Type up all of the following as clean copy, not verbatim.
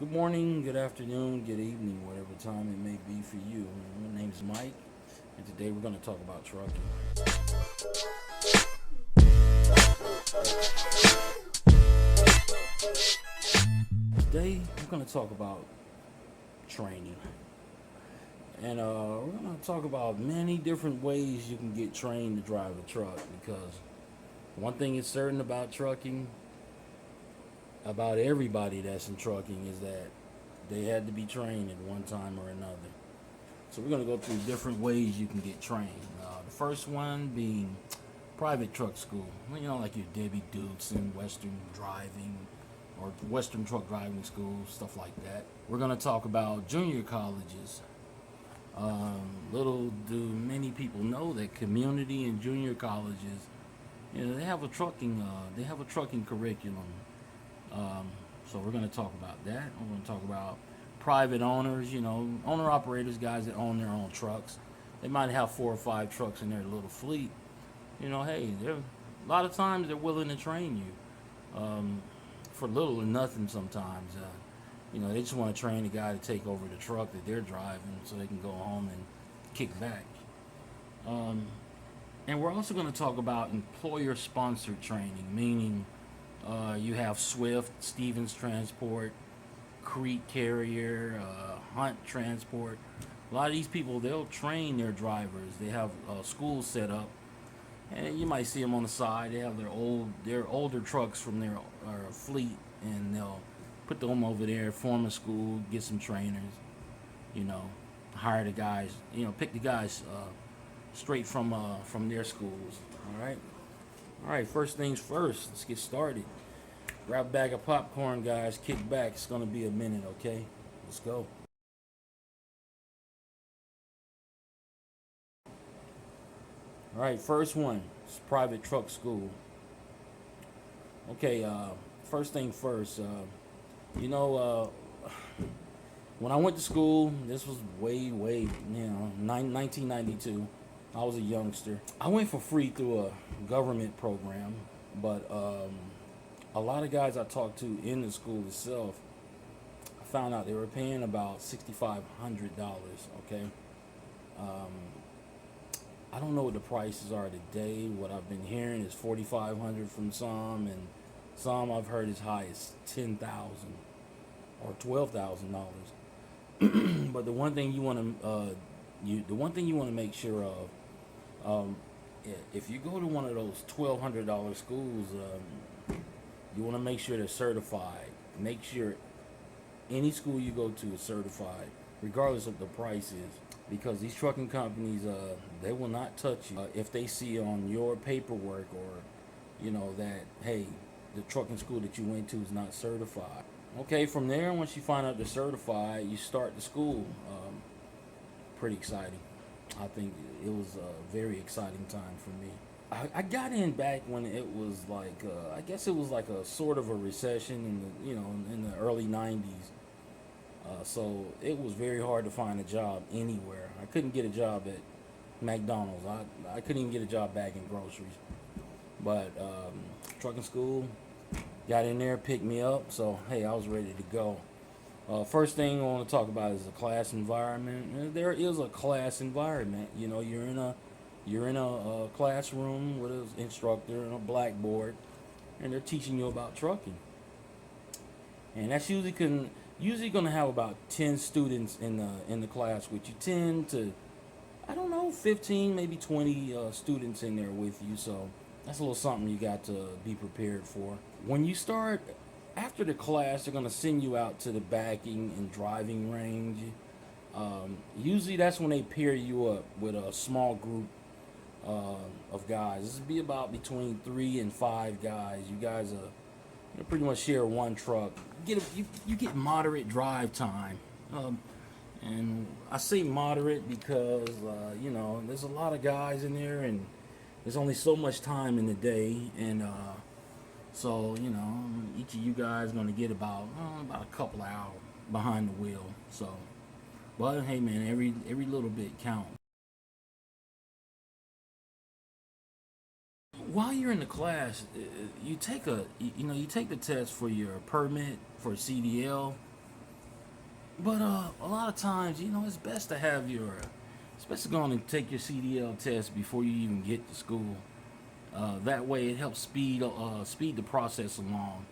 Good morning, good afternoon, good evening, whatever time it may be for you. My name is Mike, and today we're going to talk about trucking. Today we're going to talk about training, and we're going to talk about many different ways you can get trained to drive a truck. Because one thing is certain about trucking, about everybody that's in trucking, is that they had to be trained at one time or another. So we're going to go through different ways you can get trained. The first one being private truck school. You know, like your Debbie Dukes and Western Driving or Western Truck Driving School, stuff like that. We're going to talk about junior colleges. Little do many people know that community and junior colleges, they have a trucking curriculum. So we're going to talk about that. We're going to talk about private owners, owner operators, guys that own their own trucks. They might have 4 or 5 trucks in their little fleet. Hey, they're a lot of times they're willing to train you for little or nothing. Sometimes, they just want to train the guy to take over the truck that they're driving, so they can go home and kick back. Um, and we're also going to talk about employer-sponsored training, meaning you have Swift, Stevens Transport, Crete Carrier, Hunt Transport. A lot of these people, they'll train their drivers. They have schools set up, and you might see them on the side. They have their older trucks from their fleet, and they'll put them over there, form a school, get some trainers. You know, hire the guys. Pick the guys straight from their schools. All right. First things first. Let's get started. Grab a bag of popcorn, guys. Kick back. It's gonna be a minute, okay? Let's go. All right, first one. It's private truck school. Okay, first thing first. You know, when I went to school, this was way, 1992. I was a youngster. I went for free through a government program, but a lot of guys I talked to in the school itself, I found out they were paying about $6,500. Okay, um, I don't know what the prices are today. What I've been hearing is 4,500 from some, and some I've heard as high as 10,000 or $12,000. But the one thing you want to make sure of, if you go to one of those $1,200 schools, you want to make sure they're certified. Make sure any school you go to is certified, regardless of the prices, because these trucking companies, they will not touch you if they see on your paperwork, or that, hey, the trucking school that you went to is not certified. Okay, from there, once you find out they're certified, you start the school. Pretty exciting. I think it was a very exciting time for me. I got in back when it was like, I guess it was like a sort of a recession in the early '90s. So it was very hard to find a job anywhere. I couldn't get a job at McDonald's. I couldn't even get a job bagging groceries. But trucking school, got in there, picked me up. So hey, I was ready to go. First thing I want to talk about is the class environment. There is a class environment. You're in a classroom with an instructor and a blackboard, and they're teaching you about trucking. And that's usually going to have about 10 students in the class with you. 10 to, I don't know, 15, maybe 20 students in there with you. So that's a little something you got to be prepared for. When you start, after the class, they're going to send you out to the backing and driving range. Usually that's when they pair you up with a small group uh, of guys. This would be about between 3 and 5 guys. You guys pretty much share one truck. You get moderate drive time. And I say moderate because there's a lot of guys in there, and there's only so much time in the day, and so each of you guys gonna get about a couple hours behind the wheel. So, but hey, man, every little bit counts. While you're in the class, you take the test for your permit for CDL, But a lot of times, it's best to have it's best to go on and take your CDL test before you even get to school. That way, it helps speed the process along.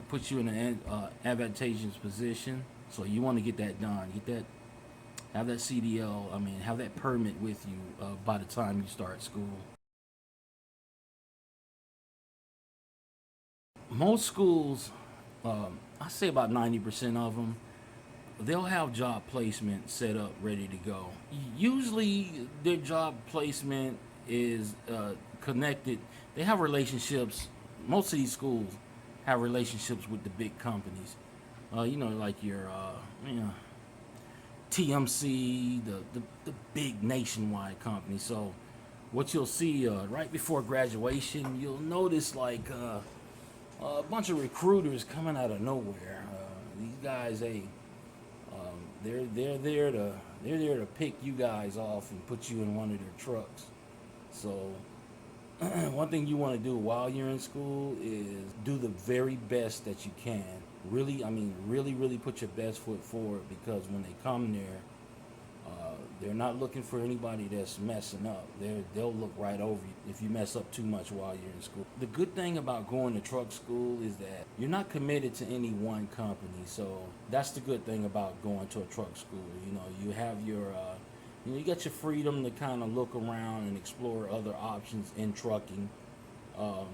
Puts you in an advantageous position. So you want to get that done. Have that CDL. I mean, have that permit with you by the time you start school. Most schools, I say about 90% of them, they'll have job placement set up ready to go. Usually, their job placement is connected. They have relationships. Most of these schools have relationships with the big companies. Like your, TMC, the big nationwide companies. So, what you'll see right before graduation, you'll notice like a bunch of recruiters coming out of nowhere. These guys, they're there to pick you guys off and put you in one of their trucks. So one thing you want to do while you're in school is do the very best that you can. Really, I mean, really put your best foot forward, because when they come there, they're not looking for anybody that's messing up. They'll look right over you if you mess up too much while you're in school. The good thing about going to truck school is that you're not committed to any one company. So that's the good thing about going to a truck school. You have you got your freedom to kind of look around and explore other options in trucking. Um,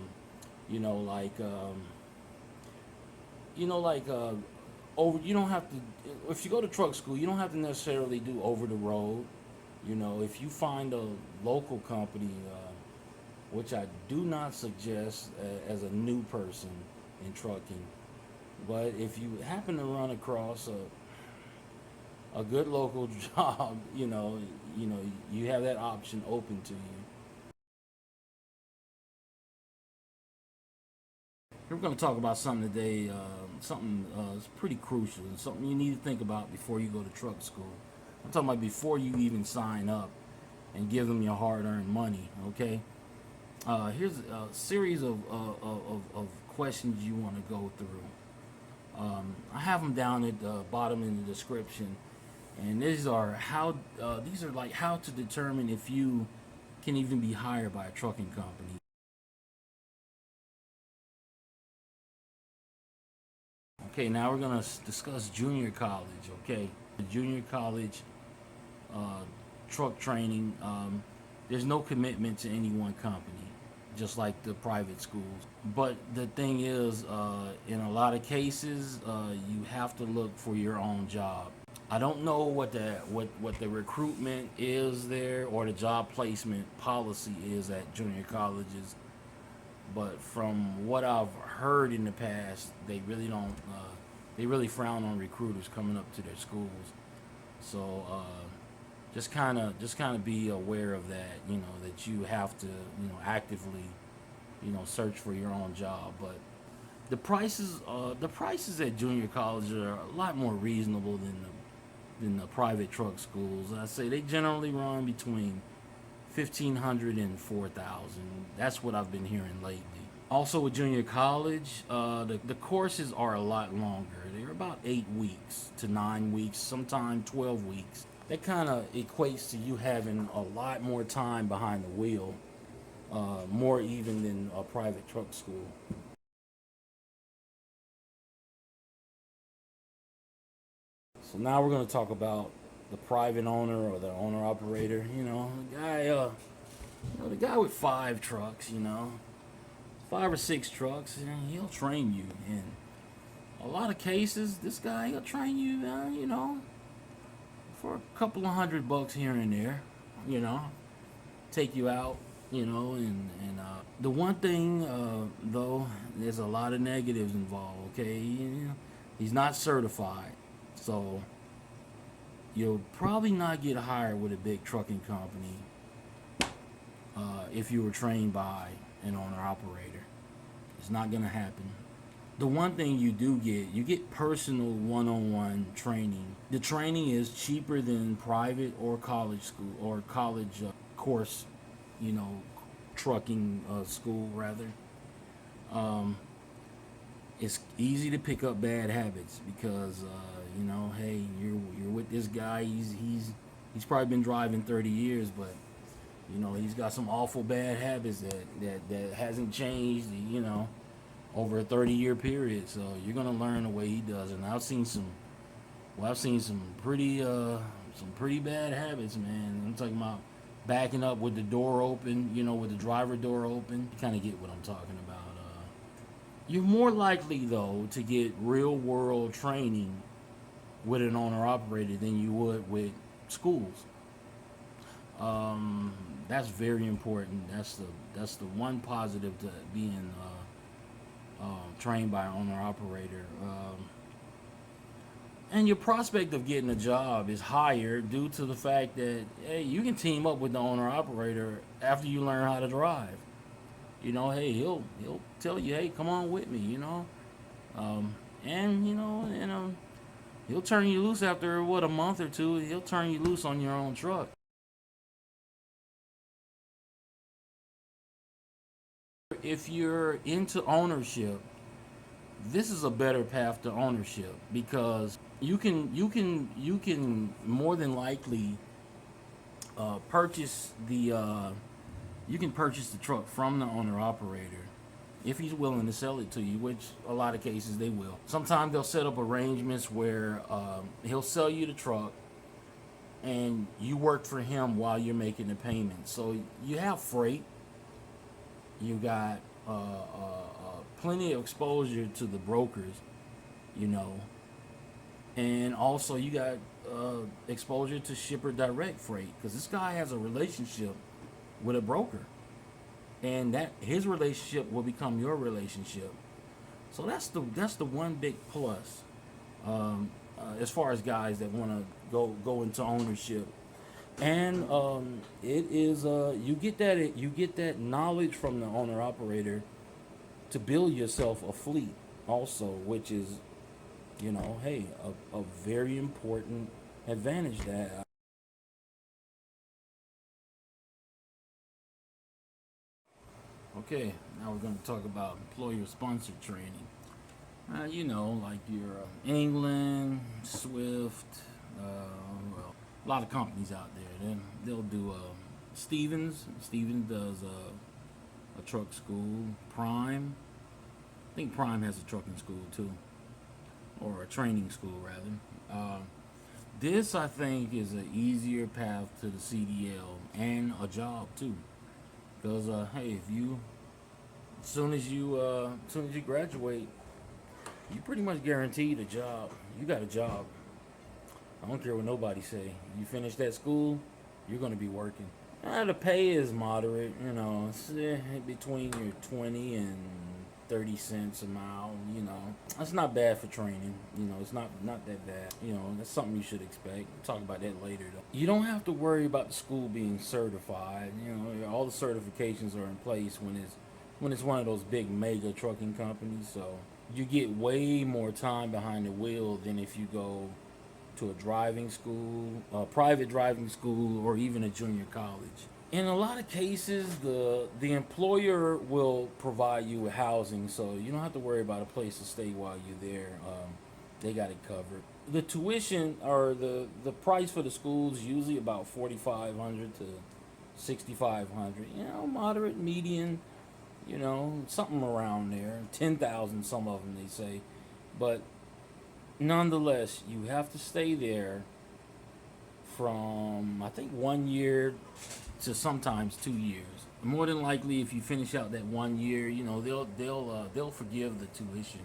you know, like you know, like over. You don't have to. If you go to truck school, you don't have to necessarily do over the road. If you find a local company, which I do not suggest as a new person in trucking, but if you happen to run across a good local job, you have that option open to you. We're going to talk about something today, something is pretty crucial and something you need to think about before you go to truck school. I'm talking about before you even sign up and give them your hard-earned money. Okay. Here's a series of questions you want to go through. I have them down at the bottom in the description, and these are like how to determine if you can even be hired by a trucking company. Okay, now we're gonna discuss junior college. Okay, the junior college uh, truck training. There's no commitment to any one company, just like the private schools. But the thing is, in a lot of cases, you have to look for your own job. I don't know what the recruitment is there, or the job placement policy is at junior colleges, but from what I've heard in the past, they really don't. They really frown on recruiters coming up to their schools. So just kind of be aware of that. That you have to actively search for your own job. But the prices at junior college are a lot more reasonable than the private truck schools. I say they generally run between 1,500 and 4,000. That's what I've been hearing lately. Also, with junior college, the courses are a lot longer. They're about 8 weeks to 9 weeks, sometimes 12 weeks. That kind of equates to you having a lot more time behind the wheel, more even than a private truck school. So now we're going to talk about the private owner or the owner operator. The guy with 5 trucks. 5 or 6 trucks, and he'll train you. In a lot of cases, this guy he'll train you, for a couple of $100 here and there. You know, take you out. The one thing though, there's a lot of negatives involved. Okay, he's not certified, so you'll probably not get hired with a big trucking company if you were trained by an owner operator. It's not gonna happen. The one thing you get personal one-on-one training. The training is cheaper than private or college school or college course, you know, trucking school rather. Um, it's easy to pick up bad habits because you know, hey, you're with this guy. He's probably been driving 30 years, but you know he's got some awful bad habits that hasn't changed. You know, over a 30-year period. So you're gonna learn the way he does. And I've seen some pretty bad habits, man. I'm talking about backing up with the door open, you know, with the driver door open. You kind of get what I'm talking about. You're more likely though to get real world training with an owner operator than you would with schools. That's very important. That's the one positive to being trained by an owner operator. And your prospect of getting a job is higher due to the fact that hey, you can team up with the owner operator after you learn how to drive. You know, hey, he'll tell you, hey, come on with me. You know, and he'll turn you loose after what a month or two. He'll turn you loose on your own truck. If you're into ownership, this is a better path to ownership because you can more than likely purchase the you can purchase the truck from the owner operator if he's willing to sell it to you, which a lot of cases they will. Sometimes they'll set up arrangements where he'll sell you the truck and you work for him while you're making the payment. So you have freight, you got plenty of exposure to the brokers, you know, and also you got exposure to shipper direct freight because this guy has a relationship with a broker, and that his relationship will become your relationship. So that's the one big plus as far as guys that want to go into ownership. And it is you get that knowledge from the owner operator to build yourself a fleet also, which is, you know, hey, a very important advantage that. Okay, now we're going to talk about employer sponsored training. You know, like your England, Swift, well, a lot of companies out there. They'll do Stevens. Stevens does a truck school. Prime. I think Prime has a trucking school too, or a training school rather. This I think is an easier path to the CDL and a job too, because hey, if you as soon as you graduate, you pretty much guaranteed a job. You got a job. I don't care what nobody say. You finish that school, you're gonna be working. The pay is moderate, you know, it's between your 20 and 30 cents a mile, you know. That's not bad for training, you know, it's not that bad. You know, that's something you should expect. We'll talk about that later though. You don't have to worry about the school being certified. You know, all the certifications are in place when it's one of those big mega trucking companies, so you get way more time behind the wheel than if you go to a driving school, a private driving school, or even a junior college. In a lot of cases, the employer will provide you with housing, so you don't have to worry about a place to stay while you're there. They got it covered. The tuition or the price for the schools usually about 4,500 to 6,500. You know, moderate, median. You know, something around there. 10,000, some of them they say, but nonetheless, you have to stay there from I think 1 year to sometimes 2 years. More than likely, if you finish out that 1 year, you know they'll forgive the tuition.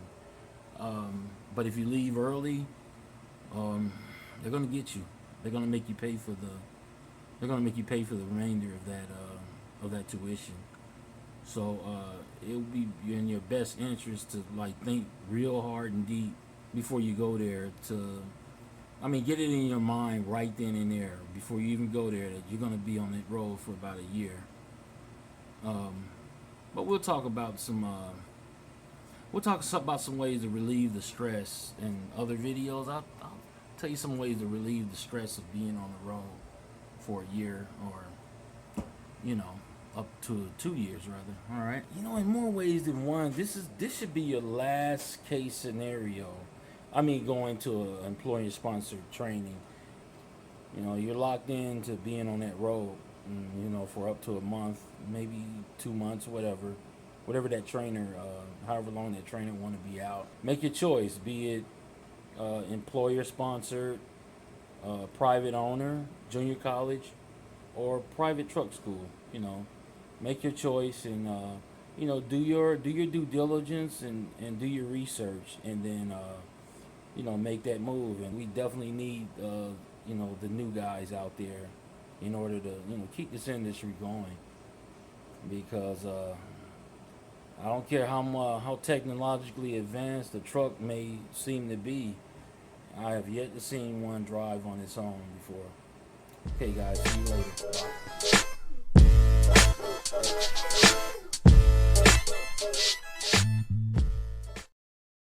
But if you leave early, they're gonna get you. They're gonna make you pay for the. They're gonna make you pay for the remainder of that tuition. So it'll be in your best interest to like think real hard and deep before you go there to I mean get it in your mind right then and there before you even go there that you're going to be on that road for about a year. But we'll talk about some ways to relieve the stress in other videos. I'll tell you some ways to relieve the stress of being on the road for a year or you know up to 2 years rather. All right. You know, in more ways than one, this should be your last case scenario. I mean, going to an employer sponsored training. You know, you're locked into being on that road. You know, for up to a month, maybe 2 months, whatever that trainer, however long that trainer want to be out. Make your choice. Be it employer sponsored, private owner, junior college, or private truck school. You know, make your choice and you know, do your due diligence and do your research, and then you know, make that move. And we definitely need you know, the new guys out there in order to, you know, keep this industry going, because I don't care how technologically advanced the truck may seem to be. I have yet to see one drive on its own before. Okay, guys, see you later. Bye.